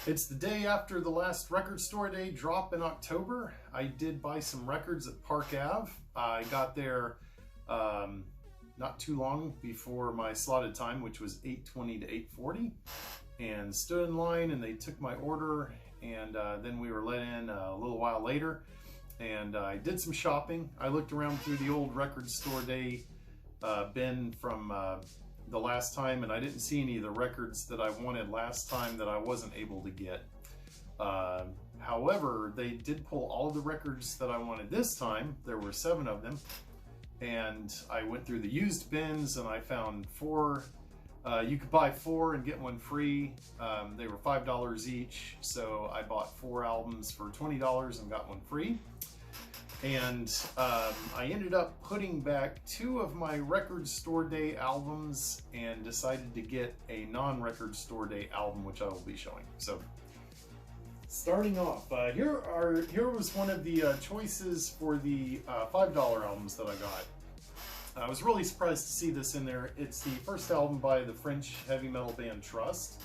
It's the day after the last record store day drop in October. I did buy some records at Park Ave. I got there not too long before my slotted time, which was 8:20 to 8:40, and stood in line, and they took my order, and then we were let in a little while later, and I did some shopping. I looked around through the old record store day bin from the last time, and I didn't see any of the records that I wanted last time that I wasn't able to get. However, they did pull all of the records that I wanted this time. There were 7 of them, and I went through the used bins and I found 4. You could buy 4 and get 1 free. They were $5 each, so I bought 4 albums for $20 and got 1 free. And I ended up putting back 2 of my record store day albums and decided to get a non-record store day album, which I will be showing. So, starting off, here was one of the choices for the $5 albums that I got. I was really surprised to see this in there. It's the first album by the French heavy metal band Trust.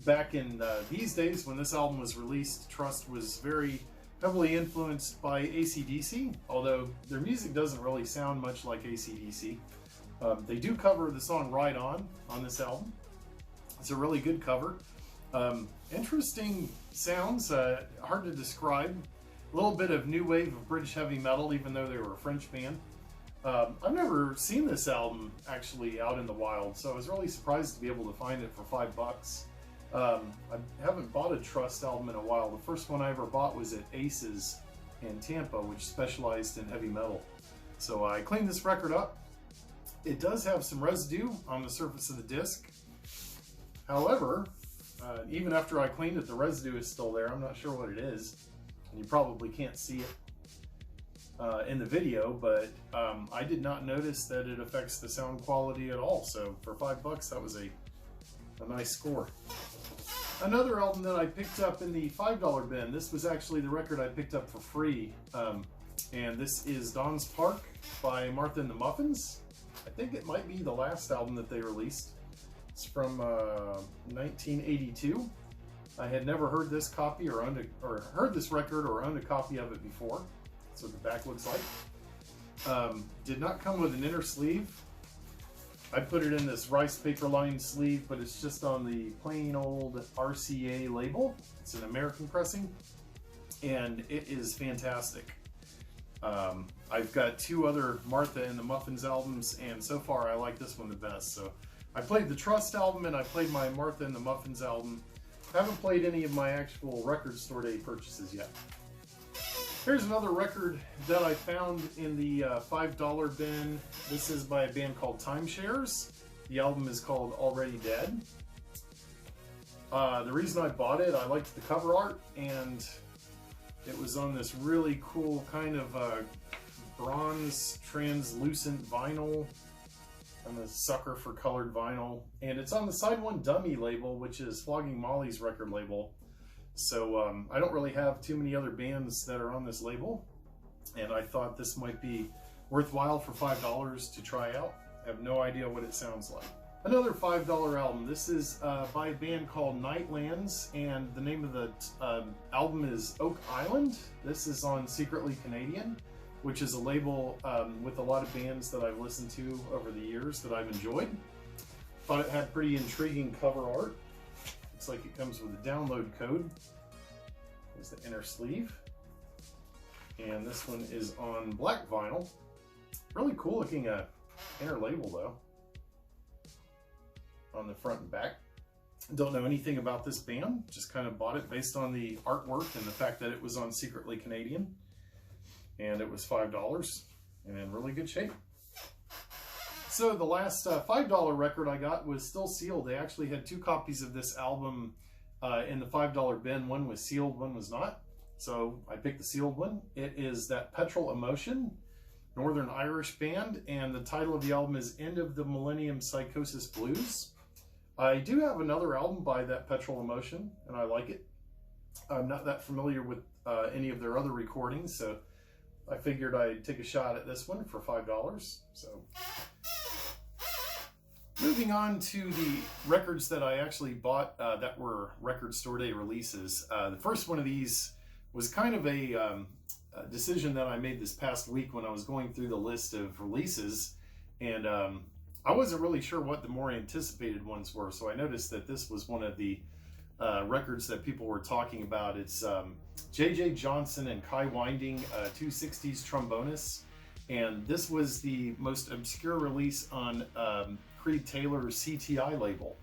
Back in these days, when this album was released, Trust was very heavily influenced by AC/DC, although their music doesn't really sound much like AC/DC. They do cover the song Ride On this album. It's a really good cover. Interesting sounds, hard to describe. A little bit of new wave of British heavy metal, even though they were a French band. I've never seen this album actually out in the wild, so I was really surprised to be able to find it for $5. I haven't bought a Trust album in a while. The first one I ever bought was at Aces in Tampa, which specialized in heavy metal. So I cleaned this record up. It does have some residue on the surface of the disc. However, even after I cleaned it, the residue is still there. I'm not sure what it is, and you probably can't see it in the video, but I did not notice that it affects the sound quality at all. So for $5, that was a nice score. Another album that I picked up in the $5 bin, this was actually the record I picked up for free, and this is Danseparc by Martha and the Muffins. I think it might be the last album that they released. It's from 1982. I had never heard this copy or heard this record or owned a copy of it before. That's what the back looks like. Did not come with an inner sleeve. I put it in this rice paper lined sleeve, but it's just on the plain old RCA label. It's an American pressing, and it is fantastic. I've got 2 other Martha and the Muffins albums, and so far I like this one the best. So I played the Trust album and I played my Martha and the Muffins album. I haven't played any of my actual record store day purchases yet. Here's another record that I found in the $5 bin. This is by a band called Timeshares. The album is called Already Dead. The reason I bought it, I liked the cover art, and it was on this really cool kind of bronze translucent vinyl. I'm a sucker for colored vinyl. And it's on the Side 1 Dummy label, which is Flogging Molly's record label. So I don't really have too many other bands that are on this label, and I thought this might be worthwhile for $5 to try out. I have no idea what it sounds like. Another $5 album. This is by a band called Nightlands, and the name of the album is Oak Island. This is on Secretly Canadian, which is a label with a lot of bands that I've listened to over the years that I've enjoyed. Thought it had pretty intriguing cover art. Looks like it comes with a download code. There's the inner sleeve. And this one is on black vinyl. Really cool looking inner label though. On the front and back. Don't know anything about this band. Just kind of bought it based on the artwork and the fact that it was on Secretly Canadian. And it was $5 and in really good shape. So the last $5 record I got was still sealed. They actually had 2 copies of this album in the $5 bin. One was sealed, one was not. So I picked the sealed one. It is that Petrol Emotion, Northern Irish band, and the title of the album is End of the Millennium Psychosis Blues. I do have another album by that Petrol Emotion, and I like it. I'm not that familiar with any of their other recordings, so I figured I'd take a shot at this one for $5. So Moving on to the records that I actually bought that were record store day releases. The first one of these was kind of a decision that I made this past week when I was going through the list of releases, and I wasn't really sure what the more anticipated ones were, so I noticed that this was one of the records that people were talking about. It's J.J. Johnson and Kai Winding, 260s trombonist, and this was the most obscure release on Creed Taylor's CTI label.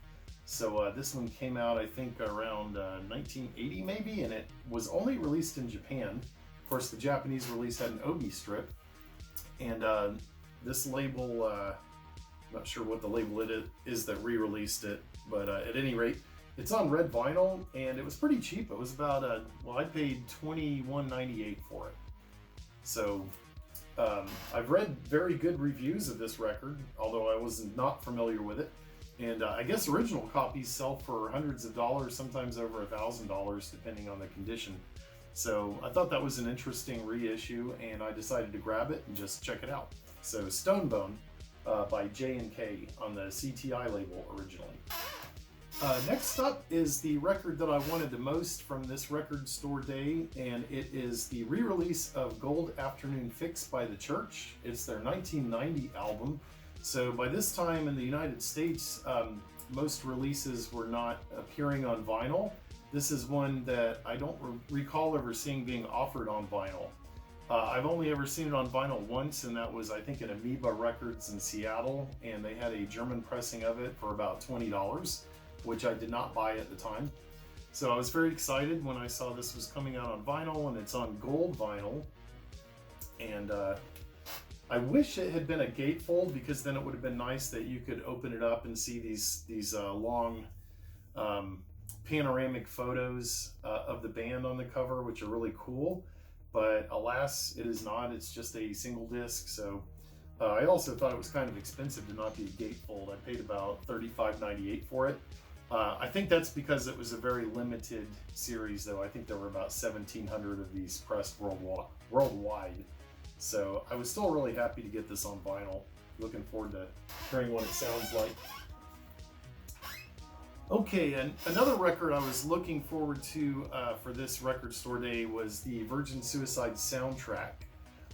So this one came out, I think, around 1980 maybe, and it was only released in Japan. Of course, the Japanese release had an obi strip, and this label, I'm not sure what the label it is that re-released it, but at any rate, it's on red vinyl, and it was pretty cheap. It was about, well, I paid $21.98 for it. So I've read very good reviews of this record, although I was not familiar with it. And I guess original copies sell for hundreds of dollars, sometimes over $1,000, depending on the condition. So I thought that was an interesting reissue, and I decided to grab it and just check it out. So Stonebone by J&K on the CTI label originally. Next up is the record that I wanted the most from this record store day, and it is the re-release of Gold Afternoon Fix by The Church. It's their 1990 album. So by this time in the United States, most releases were not appearing on vinyl. This is one that I don't recall ever seeing being offered on vinyl. I've only ever seen it on vinyl once, and that was, I think, at Amoeba Records in Seattle, and they had a German pressing of it for about $20, which I did not buy at the time. So I was very excited when I saw this was coming out on vinyl, and it's on gold vinyl. And I wish it had been a gatefold, because then it would have been nice that you could open it up and see these long panoramic photos of the band on the cover, which are really cool. But alas, it is not. It's just a single disc. So I also thought it was kind of expensive to not be a gatefold. I paid about $35.98 for it. I think that's because it was a very limited series, though. I think there were about 1,700 of these pressed worldwide. So I was still really happy to get this on vinyl. Looking forward to hearing what it sounds like. Okay, and another record I was looking forward to for this record store day was the Virgin Suicide soundtrack.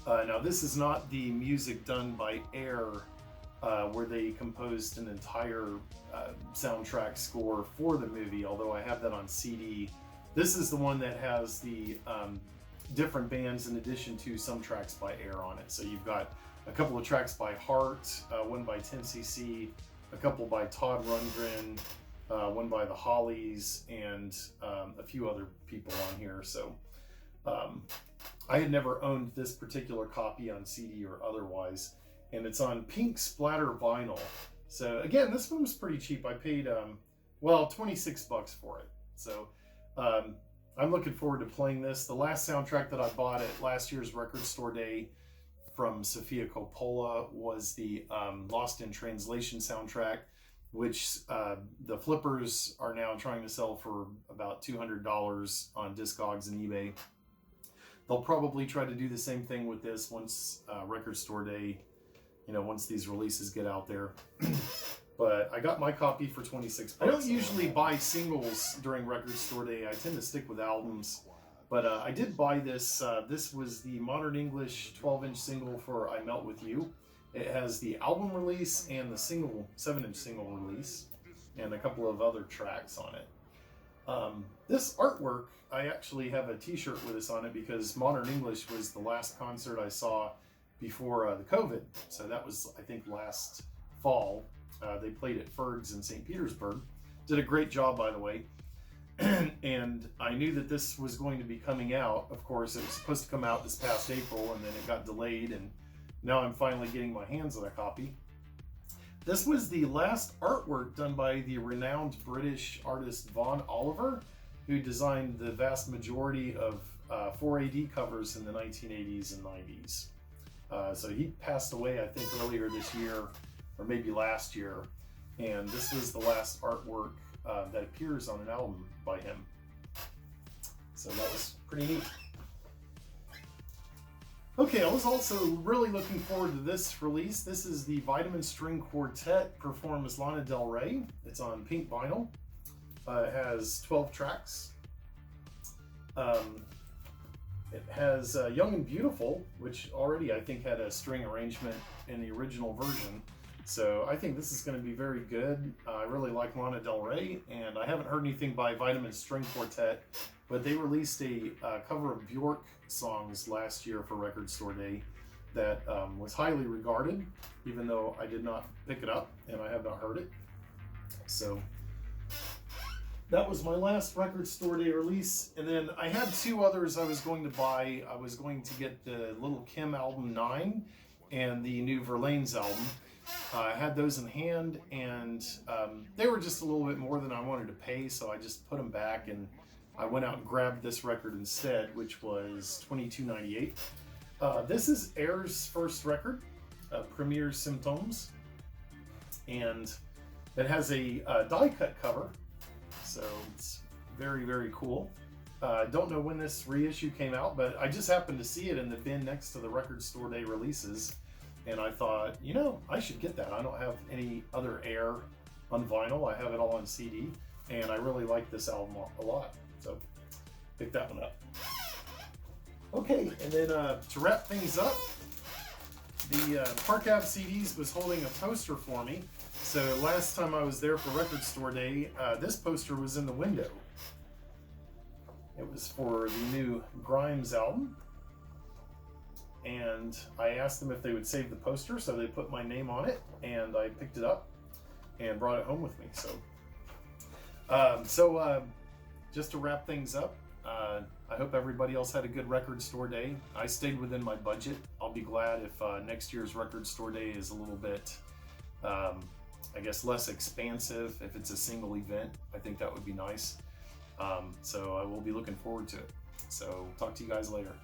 Now, this is not the music done by Air, where they composed an entire soundtrack score for the movie, although I have that on CD. This is the one that has the different bands in addition to some tracks by Air on it. So you've got a couple of tracks by Heart, one by 10cc, a couple by Todd Rundgren, one by the Hollies, and a few other people on here. So I had never owned this particular copy on CD or otherwise, and it's on pink splatter vinyl. So again, this one was pretty cheap. I paid, well, $26 for it. So I'm looking forward to playing this. The last soundtrack that I bought at last year's record store day from Sofia Coppola was the Lost in Translation soundtrack, which the flippers are now trying to sell for about $200 on Discogs and eBay. They'll probably try to do the same thing with this once record store day, once these releases get out there. But I got my copy for $26. I don't usually buy singles during record store day. I tend to stick with albums. But I did buy this. This was the Modern English 12-inch single for I Melt With You. It has the album release and the single 7-inch single release, and a couple of other tracks on it. This artwork, I actually have a t-shirt with this on it, because Modern English was the last concert I saw before the COVID. So that was, I think, last fall. They played at Ferg's in St. Petersburg. Did a great job, by the way. And I knew that this was going to be coming out. Of course, it was supposed to come out this past April, and then it got delayed, and now I'm finally getting my hands on a copy. This was the last artwork done by the renowned British artist Vaughan Oliver, who designed the vast majority of 4AD covers in the 1980s and 90s. So he passed away, I think, earlier this year, or maybe last year, and this was the last artwork that appears on an album by him. So that was pretty neat. Okay, I was also really looking forward to this release. This is the Vitamin String Quartet performs Lana Del Rey. It's on pink vinyl. It has 12 tracks. It has Young and Beautiful, which already I think had a string arrangement in the original version. So I think this is going to be very good. I really like Lana Del Rey, and I haven't heard anything by Vitamin String Quartet, but they released a cover of Bjork songs last year for Record Store Day that was highly regarded, even though I did not pick it up and I have not heard it. So that was my last Record Store Day release. And then I had two others I was going to buy. I was going to get the Little Kim album 9 and the new Verlaine's album. I had those in hand, and they were just a little bit more than I wanted to pay, so I just put them back, and I went out and grabbed this record instead, which was $22.98. This is Air's first record, Premiere Symptoms, and it has a die-cut cover, so it's very, very cool. Don't know when this reissue came out, but I just happened to see it in the bin next to the Record Store Day releases. And I thought, you know, I should get that. I don't have any other Air on vinyl. I have it all on CD. And I really like this album a lot. So, pick that one up. Okay, and then to wrap things up, the Park Ave CDs was holding a poster for me. So last time I was there for Record Store Day, this poster was in the window. It was for the new Grimes album. And I asked them if they would save the poster, so they put my name on it, and I picked it up and brought it home with me. So, just to wrap things up, I hope everybody else had a good Record Store Day. I stayed within my budget. I'll be glad if next year's Record Store Day is a little bit, I guess, less expansive. If it's a single event, I think that would be nice. So I will be looking forward to it. So talk to you guys later.